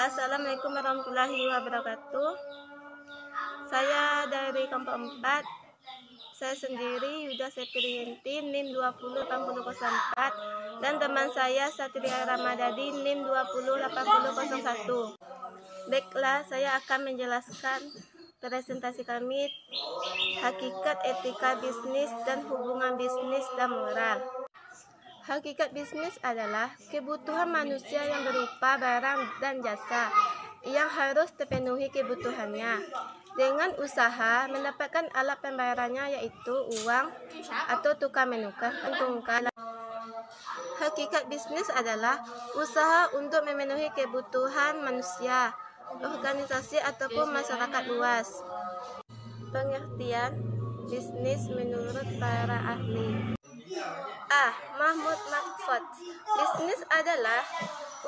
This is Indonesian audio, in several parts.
Assalamualaikum warahmatullahi wabarakatuh. Saya dari kelompok 4. Saya sendiri Yuda Septrianti NIM 208004 dan teman saya Satria Ramadadi NIM 208001. Baiklah, saya akan menjelaskan presentasi kami, hakikat etika bisnis dan hubungan bisnis dan moral. Hakikat bisnis adalah kebutuhan manusia yang berupa barang dan jasa yang harus terpenuhi kebutuhannya. Dengan usaha mendapatkan alat pembayarannya yaitu uang atau tukar menukar. Hakikat bisnis adalah usaha untuk memenuhi kebutuhan manusia, organisasi ataupun masyarakat luas. Pengertian bisnis menurut para ahli. Mahmud Mahfud. Bisnis adalah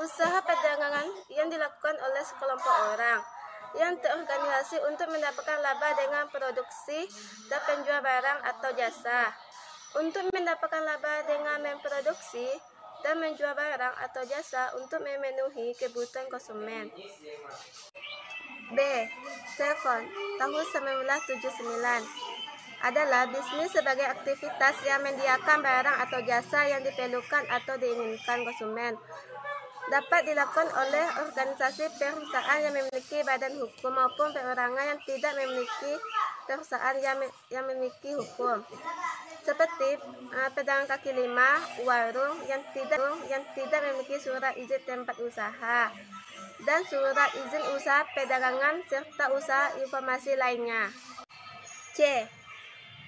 usaha perdagangan yang dilakukan oleh sekelompok orang yang terorganisasi untuk mendapatkan laba dengan produksi dan penjual barang atau jasa. Untuk mendapatkan laba dengan memproduksi dan menjual barang atau jasa untuk memenuhi kebutuhan konsumen. B. Telepon tahun 1979 adalah bisnis sebagai aktivitas yang menyediakan barang atau jasa yang diperlukan atau diinginkan konsumen. Dapat dilakukan oleh organisasi perusahaan yang memiliki badan hukum maupun perorangan yang tidak memiliki perusahaan yang memiliki hukum. Seperti pedagang kaki lima, warung yang tidak memiliki surat izin tempat usaha, dan surat izin usaha perdagangan serta usaha informasi lainnya. C.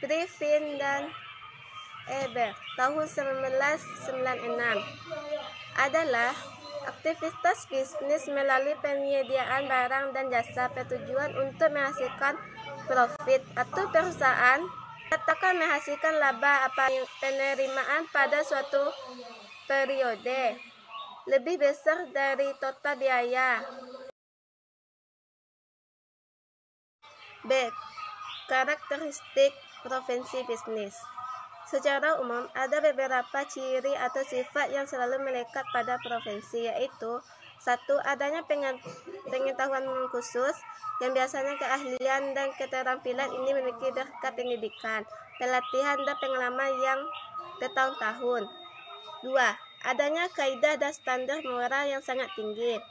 Griffin dan Ebert tahun 1996 adalah aktivitas bisnis melalui penyediaan barang dan jasa bertujuan untuk menghasilkan profit atau perusahaan katakan menghasilkan laba apa penerimaan pada suatu periode lebih besar dari total biaya. B. Karakteristik profesi bisnis. Secara umum, ada beberapa ciri atau sifat yang selalu melekat pada profesi, yaitu 1. Adanya pengetahuan khusus, yang biasanya keahlian dan keterampilan ini memiliki berkat pendidikan, pelatihan, dan pengalaman yang bertahun-tahun. 2. Adanya kaidah dan standar moral yang sangat tinggi.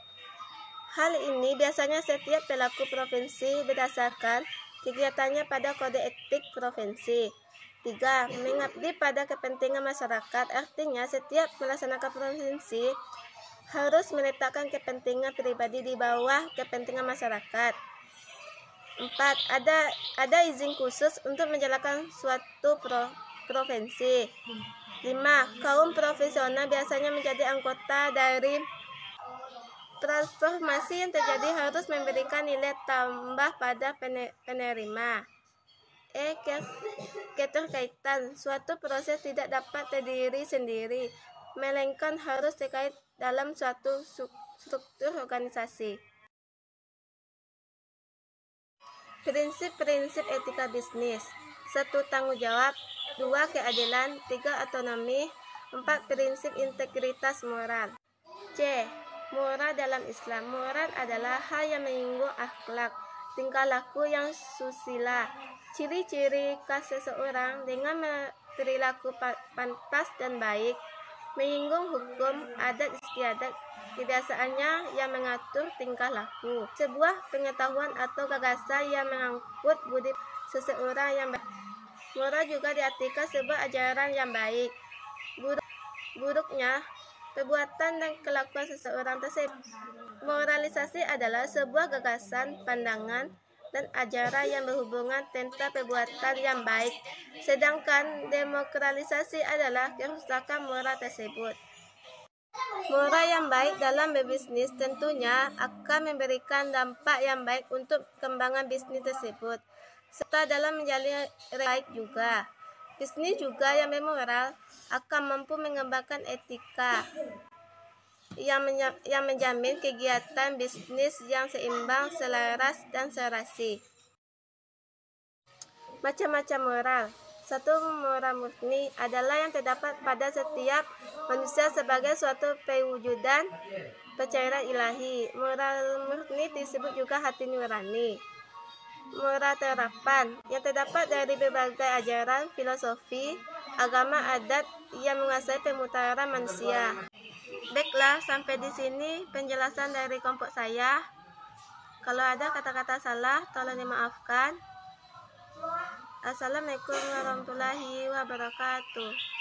Hal ini biasanya setiap pelaku profesi berdasarkan kegiatannya pada kode etik profesi. 3. Mengabdi pada kepentingan masyarakat, artinya setiap melaksanakan profesi harus meletakkan kepentingan pribadi di bawah kepentingan masyarakat. 4. Ada izin khusus untuk menjalankan suatu profesi. 5. Kaum profesional biasanya menjadi anggota dari transformasi yang terjadi harus memberikan nilai tambah pada penerima. Keterkaitan. Suatu proses tidak dapat terdiri sendiri, melainkan harus terkait dalam suatu struktur organisasi. Prinsip-prinsip etika bisnis. 1. Tanggung jawab. 2. Keadilan. 3. Otonomi. 4. Prinsip integritas moral. C. Moral dalam Islam. Moral adalah hal yang menyinggung akhlak, tingkah laku yang susila, ciri-ciri khas seseorang dengan perilaku pantas dan baik, menyinggung hukum, adat istiadat, kebiasaannya yang mengatur tingkah laku, sebuah pengetahuan atau gagasan yang mengangkut budi seseorang yang baik. Moral juga diartikan sebuah ajaran yang baik. Buruknya perbuatan dan kelakuan seseorang tersebut. Moralisasi adalah sebuah gagasan, pandangan, dan ajaran yang berhubungan tentang perbuatan yang baik, sedangkan demokralisasi adalah kerusakan moral tersebut. Moral yang baik dalam berbisnis tentunya akan memberikan dampak yang baik untuk perkembangan bisnis tersebut, serta dalam menjalin baik juga. Bisnis juga yang bermoral akan mampu mengembangkan etika yang menjamin kegiatan bisnis yang seimbang, selaras, dan serasi. Macam-macam moral. 1. Moral murni adalah yang terdapat pada setiap manusia sebagai suatu perwujudan Pencairan ilahi. Moral murni disebut juga hati nurani. Moral terapan yang terdapat dari berbagai ajaran, filosofi, agama, adat yang menguasai pemutaran manusia. Baiklah, sampai di sini penjelasan dari kelompok saya. Kalau ada kata-kata salah, tolong dimaafkan. Assalamualaikum warahmatullahi wabarakatuh.